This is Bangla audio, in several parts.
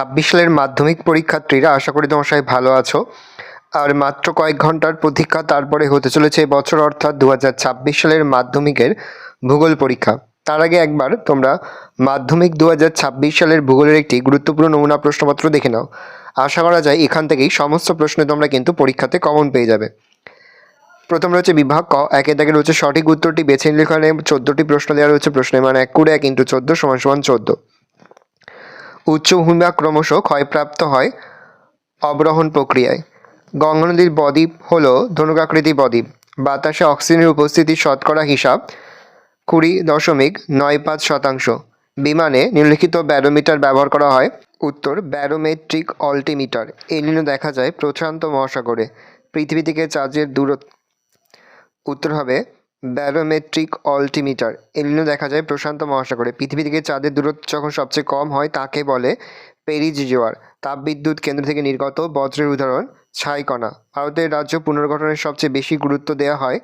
2026 সালের মাধ্যমিক পরীক্ষার্থীরা, আশা করি তোমরা সবাই ভালো আছো। আর মাত্র কয়েক ঘন্টার প্রতীক্ষা, তারপরে হতে চলেছে এবছর অর্থাৎ 2026 সালের মাধ্যমিকের ভূগোল পরীক্ষা। তার আগে একবার তোমরা মাধ্যমিক 2026 সালের ভূগোলের একটি গুরুত্বপূর্ণ নমুনা প্রশ্নপত্র দেখে নাও। আশা করা যায় এখান থেকেই সমস্ত প্রশ্নে তোমরা কিন্তু পরীক্ষাতে কমন পেয়ে যাবে। প্রথম রয়েছে বিভাগ ক, একে দাগে রয়েছে সঠিক উত্তরটি বেছে নিলে এখানে 14টি প্রশ্ন দেওয়া রয়েছে। প্রশ্নের মান 1 করে 1 × 14 = 14। উচ্চভূমি ক্রমশ ক্ষয়প্রাপ্ত হয় অবরোহণ প্রক্রিয়ায়। গঙ্গা নদীর বদ্বীপ হল ধনুকাকৃতি বদ্বীপ। বাতাসে অক্সিজেনের উপস্থিতির শতকরা হিসাব 20.95%। বিমানে নিম্নলিখিত ব্যারোমিটার ব্যবহার করা হয়। উত্তর ব্যারোমেট্রিক অল্টিমিটার। এলিনো দেখা যায় প্রশান্ত মহাসাগরে। পৃথিবী থেকে চাঁদের দূরত্ব। উত্তর হবে ব্যারোমেট্রিক অল্টিমিটার। এলিনো দেখা যায় প্রশান্ত মহাসাগরে। পৃথিবী থেকে চাঁদের দূরত্ব যখন সবচেয়ে কম হয় তাকে বলে পেরিজ জোয়ার। তাপবিদ্যুৎ কেন্দ্র থেকে নির্গত বজ্রের উদাহরণ ছাইকণা। ভারতের রাজ্য পুনর্গঠনের সবচেয়ে বেশি গুরুত্ব দেওয়া হয়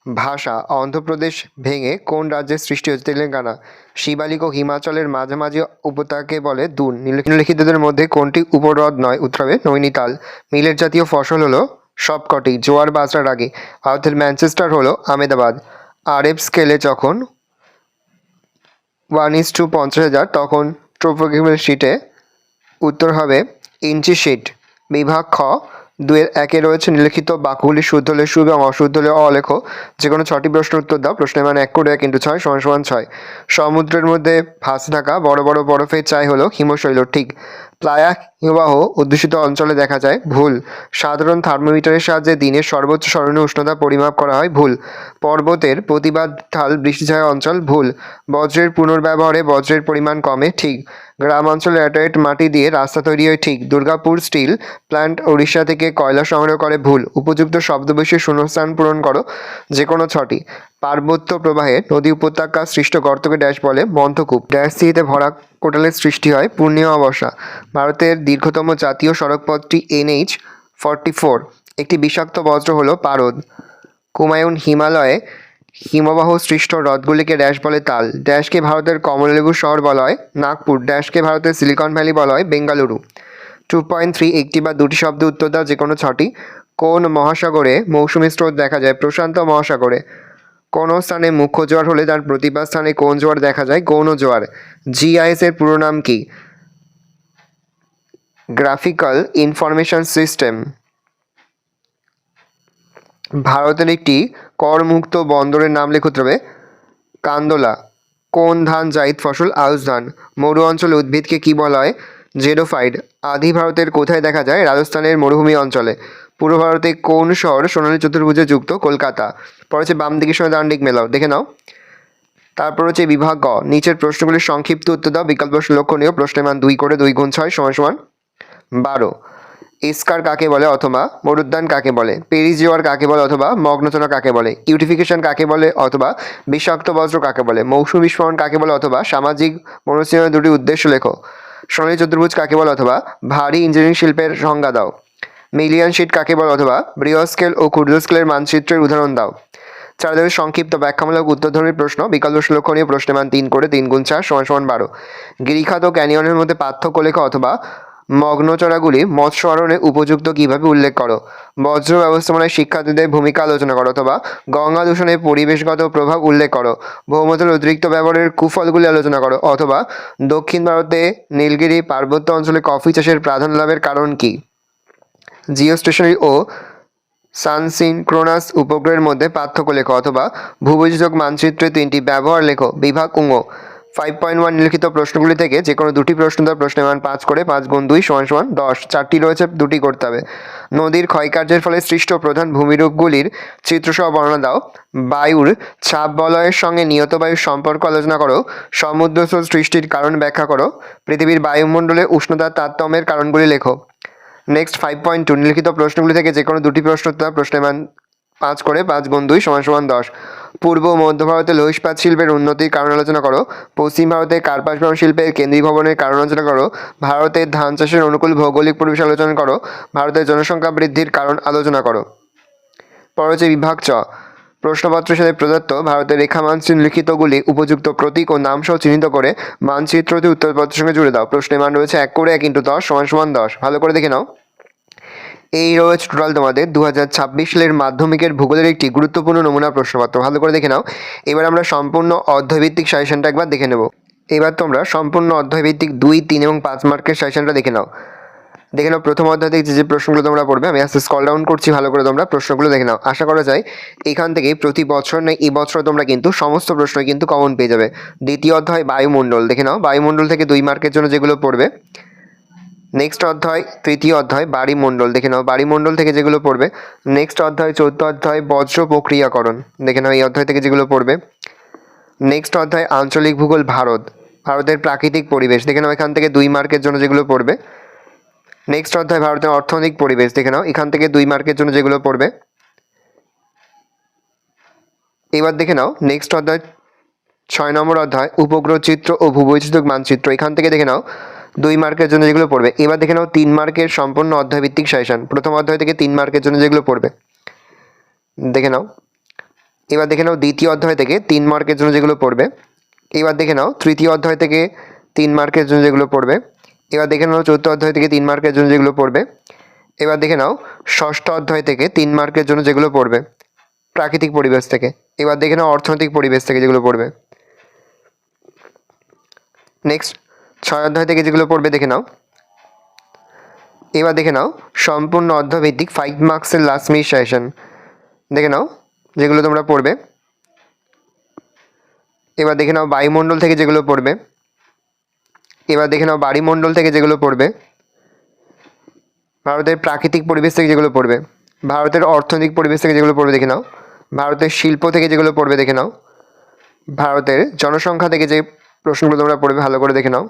ভাষা। অন্ধ্রপ্রদেশ ভেঙে কোন রাজ্যের সৃষ্টি হয়েছে? তেলেঙ্গানা। শিবালিক ও হিমাচলের মাঝামাঝি উপত্যকাকে বলে দুন। নিম্নলিখিতদের মধ্যে কোনটি উপহ্রদ নয়? উত্তর হবে নৈনিতাল। মিলেট জাতীয় ফসল হলো সবকটি। জোয়ার বাজরার আগে। ভারতের ম্যানচেস্টার হলো আহমেদাবাদ। আরএফ স্কেলে যখন 1:50,000 তখন ট্রোপোগ্রাফিক্যাল শিটে উত্তর হবে ইঞ্চি শিট। বিভাগ খ, 2-1 রয়েছে নিম্নলিখিত বাক্যগুলি শুদ্ধ হলে শু এবং অশুদ্ধ হলে অ লেখো। যে কোনো 6টি প্রশ্নের উত্তর দাও। প্রশ্নের মান 1 করে 1 × 6 = 6। সমুদ্রের মধ্যে ভাসে থাকা বড় বড় বরফের চাই হলো হিমশৈল। ঠিক। প্লায়া হিমবাহ অধ্যুষিত অঞ্চলে দেখা যায়। ভুল। সাধারণ থার্মোমিটারের সাহায্যে দিনের সর্বোচ্চ সর্বনিম্ন উষ্ণতা পরিমাপ করা হয়। ভুল। পর্বতের প্রতিবাদ ঢাল বৃষ্টিছায়া অঞ্চল। ভুল। বজ্রের পুনর্ব্যবহারে বজ্রের পরিমাণ কমে। ঠিক। গ্রাম অঞ্চলে ল্যাটেরাইট মাটি দিয়ে রাস্তা তৈরি হয়। ঠিক। দুর্গাপুর স্টিল প্ল্যান্ট ওড়িশা থেকে কয়লা সংগ্রহ করে। ভুল। উপযুক্ত শব্দবেশী শূন্যস্থান পূরণ করো। যে কোনো 6টি। পার্বত্য প্রবাহে নদী উপত্যকা সৃষ্ট গর্তকে ড্যাশ বলে? মন্থকূপ। ড্যাশ সিতে ভরা কোটালের সৃষ্টি হয় পূর্ণিমা অমাবস্যা। ভারতের দীর্ঘতম জাতীয় সড়কপথটি NH-44। একটি বিষাক্ত বজ্র হলো পারদ। কুমায়ুন হিমালয়ে হিমবাহ সৃষ্ট হ্রদগুলিকে ড্যাশ বলে? তাল। ড্যাশকে ভারতের কমলালেবুর শহর বলা হয়? নাগপুর। ড্যাশকে ভারতের সিলিকন ভ্যালি বলা হয়? বেঙ্গালুরু। 2.3 একটি বা দুটি শব্দ উত্তর দাও। যে কোনো 6টি। কোন মহাসাগরে মৌসুমী স্রোত দেখা যায়? প্রশান্ত মহাসাগরে। কোন স্থানে মুখ্য জোয়ার হলে তার প্রতিবাদ স্থানে কোন জোয়ার দেখা যায়? গৌণ জোয়ার। GIS এর পুরো নাম কি? Graphical information system. ভারতের একটি করমুক্ত বন্দরের নাম লিখতে হবে কান্দোলা। কোন ধান জায়িদ ফসল? আউশ ধান। মরু অঞ্চলে উদ্ভিদকে কি বলা হয়? জেরোফাইট। আদি ভারতের কোথায় দেখা যায়? রাজস্থানের মরুভূমি অঞ্চলে। পূর্ব ভারতে কোন শহর সোনালী চতুর্ভুজে যুক্ত? কলকাতা। পরে হচ্ছে বাম দিকের সঙ্গে ডান দিক মেলাও, দেখে নাও। তারপর হচ্ছে বিভাগ গ, নিচের প্রশ্নগুলির সংক্ষিপ্ত উত্তর দাও। বিকল্প লক্ষণীয়। প্রশ্নের মান 2 করে 2 × 6 = 12। এসকার কাকে বলে অথবা মরুদ্যান কাকে বলে? পেরিজ জোয়ার কাকে বলে অথবা মগ্নচনা কাকে বলে? ইউটিফিকেশন কাকে বলে অথবা বিষাক্ত বজ্র কাকে বলে? মৌসুমী বিস্ফোরণ কাকে বলে অথবা সামাজিক মনস্থানের দুটি উদ্দেশ্য লেখো। সোনালী চতুর্ভুজ কাকে বলে অথবা ভারী ইঞ্জিনিয়ারিং শিল্পের সংজ্ঞা দাও। মিলিয়ন শিট কাকে বলে অথবা বৃহৎ স্কেল ও ক্ষুদ্র স্কেলের মানচিত্রের উদাহরণ দাও। 4 দাগের সংক্ষিপ্ত ব্যাখ্যামূলক উত্তরধর্মী প্রশ্ন। বিকল্প লক্ষণীয়। প্রশ্নের মান 3 করে 3 × 4 = 12। গিরিখাত ও ক্যানিয়নের মধ্যে পার্থক্য লেখো অথবা মগ্নচড়াগুলি মৎস্য আহরণে উপযুক্ত কিভাবে উল্লেখ করো। বজ্র ব্যবস্থাপনায় শিক্ষার্থীদের ভূমিকা আলোচনা করো অথবা গঙ্গা দূষণের পরিবেশগত প্রভাব উল্লেখ করো। ভৌমজল অতিরিক্ত ব্যবহারের কুফলগুলি আলোচনা করো অথবা দক্ষিণ ভারতে নীলগিরি পার্বত্য অঞ্চলে কফি চাষের প্রাধান্য লাভের কারণ কি। জিওস্টেশনারি ও সানসিনক্রোনাস উপগ্রহের মধ্যে পার্থক্য লেখো অথবা ভূবৈচিত্র্য মানচিত্রে 3টি ব্যবহার লেখো। বিভাগ ঙ, 5.1 নিম্নলিখিত প্রশ্নগুলি থেকে যে কোনো 2টি প্রশ্ন দাও। প্রশ্নের মান 5 করে 5 × 2 = 10। 4টি রয়েছে, 2টি করতে হবে। নদীর ক্ষয়কার্যের ফলে সৃষ্ট প্রধান ভূমিরূপগুলির চিত্রসহ বর্ণনা দাও। বায়ুর চাপ বলয়ের সঙ্গে নিয়ত বায়ুর সম্পর্ক আলোচনা করো। সমুদ্রস্রোত সৃষ্টির কারণ ব্যাখ্যা করো। পৃথিবীর বায়ুমণ্ডলে উষ্ণতার তারতম্যের কারণগুলি লেখো। নেক্সট 5.2 নিম্নলিখিত প্রশ্নগুলি থেকে যে কোনো 2টি প্রশ্ন উত্তর। প্রশ্নের মান 5 করে 5 × 2 = 10। পূর্ব ও মধ্য ভারতে লৌহ ইস্পাত শিল্পের উন্নতির কারণ আলোচনা করো। পশ্চিম ভারতে কার্পাস বয়ন শিল্পের কেন্দ্রীভবনের কারণ আলোচনা করো। ভারতের ধান চাষের অনুকূল ভৌগোলিক পরিবেশ আলোচনা করো। ভারতের জনসংখ্যা বৃদ্ধির কারণ আলোচনা করো। পরে হচ্ছে বিভাগ চ, প্রশ্নপত্রের সাথে প্রদত্ত ভারতের রেখা মানচিত্র লিখিতগুলি উপযুক্ত প্রতীক ও নাম সহ চিহ্নিত করে মানচিত্রটি উত্তরপত্রের সঙ্গে জুড়ে দাও। প্রশ্নের মান রয়েছে 1 করে 1 × 10 = 10। ভালো করে দেখে নাও। এই রয়েছে টোটাল তোমাদের 2026 সালের মাধ্যমিকের ভূগোলের একটি গুরুত্বপূর্ণ নমুনা প্রশ্নপত্র। ভালো করে দেখে নাও। এবার আমরা সম্পূর্ণ অধ্যায়ভিত্তিক সাজেশনটা একবার দেখে নেব। এবার তোমরা সম্পূর্ণ অধ্যায়ভিত্তিক 2, 3 এবং 5 মার্কের সাজেশনটা দেখে নাও। প্রথম অধ্যায় থেকে যে প্রশ্নগুলো তোমরা পড়বে, আমি আস্তে স্ক্রল ডাউন করছি, ভালো করে তোমরা প্রশ্নগুলো দেখে নাও। আশা করা যায় এখান থেকে প্রতি বছর নয় এই বছর তোমরা কিন্তু সমস্ত প্রশ্ন কিন্তু কমন পেয়ে যাবে। দ্বিতীয় অধ্যায় বায়ুমণ্ডল দেখে নাও, বায়ুমণ্ডল থেকে 2 মার্কের জন্য যেগুলো পড়বে। নেক্সট অধ্যায় তৃতীয় অধ্যায় বাড়িমণ্ডল দেখে নাও, বাড়িমণ্ডল থেকে যেগুলো পড়বে। নেক্সট অধ্যায় চৌদ্দ অধ্যায় বজ্র প্রক্রিয়াকরণ দেখে নাও, এই অধ্যায় থেকে যেগুলো পড়বে। নেক্সট অধ্যায় আঞ্চলিক ভূগোল ভারতের প্রাকৃতিক পরিবেশ দেখে নাও, এখান থেকে 2 মার্কের জন্য যেগুলো পড়বে। নেক্সট অধ্যায় ভারতের অর্থনৈতিক পরিবেশ দেখে নাও, এখান থেকে 2 মার্কের জন্য যেগুলো পড়বে। এবার দেখে নাও নেক্সট অধ্যায় 6 নম্বর অধ্যায় উপগ্রহ চিত্র ও ভূবৈচিত্রিক মানচিত্র, এখান থেকে দেখে নাও 2 মার্কের জন্য যেগুলো পড়বে। এবার দেখে নাও 3 মার্কের সম্পূর্ণ অধ্যায়ভিত্তিক সাজেশন, প্রথম অধ্যায় থেকে 3 মার্কের জন্য যেগুলো পড়বে দেখে নাও। এবার দেখে নাও দ্বিতীয় অধ্যায় থেকে 3 মার্কের জন্য যেগুলো পড়বে। এবার দেখে নাও তৃতীয় অধ্যায় থেকে 3 মার্কের জন্য যেগুলো পড়বে। এবার দেখে নাও চতুর্থ অধ্যায় থেকে 3 মার্কের জন্য যেগুলো পড়বে। এবার দেখে নাও ষষ্ঠ অধ্যায় থেকে 3 মার্কের জন্য যেগুলো পড়বে প্রাকৃতিক পরিবেশ থেকে। এবার দেখে নাও অর্থনৈতিক পরিবেশ থেকে যেগুলো পড়বে। নেক্সট 6 অধ্যায় থেকে যেগুলো পড়বে দেখে নাও। এবার দেখে নাও সম্পূর্ণ অধ্যায়ভিত্তিক 5 মার্কসের লাস্ট মিনিট সাজেশন দেখে নাও যেগুলো তোমরা পড়বে। এবার দেখে নাও বায়ুমণ্ডল থেকে যেগুলো পড়বে। এবার দেখে নাও বাড়িমণ্ডল থেকে যেগুলো পড়বে। ভারতের প্রাকৃতিক পরিবেশ থেকে যেগুলো পড়বে। ভারতের অর্থনৈতিক পরিবেশ থেকে যেগুলো পড়বে দেখে নাও। ভারতের শিল্প থেকে যেগুলো পড়বে দেখে নাও। ভারতের জনসংখ্যা থেকে যে প্রশ্নগুলো তোমরা পড়বে ভালো করে দেখে নাও।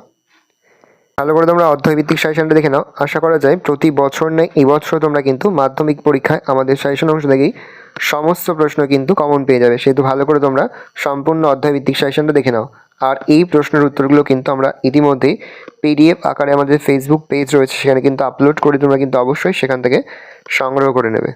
ভালো করে তোমরা অধ্যায়ভিত্তিক সাজেশনটা দেখে নাও। আশা করা যায় প্রতি বছর নেই এই বছর তোমরা কিন্তু মাধ্যমিক পরীক্ষায় আমাদের সাজেশন অংশ থেকেই সমস্ত প্রশ্ন কিন্তু কমন পেয়ে যাবে। সেহেতু ভালো করে তোমরা সম্পূর্ণ অধ্যায়ভিত্তিক সাজেশনটা দেখে নাও। আর এই প্রশ্নের উত্তরগুলো কিন্তু আমরা ইতিমধ্যেই PDF আকারে আমাদের ফেসবুক পেজ রয়েছে সেখানে কিন্তু আপলোড করে তোমরা কিন্তু অবশ্যই সেখান থেকে সংগ্রহ করে নেবে।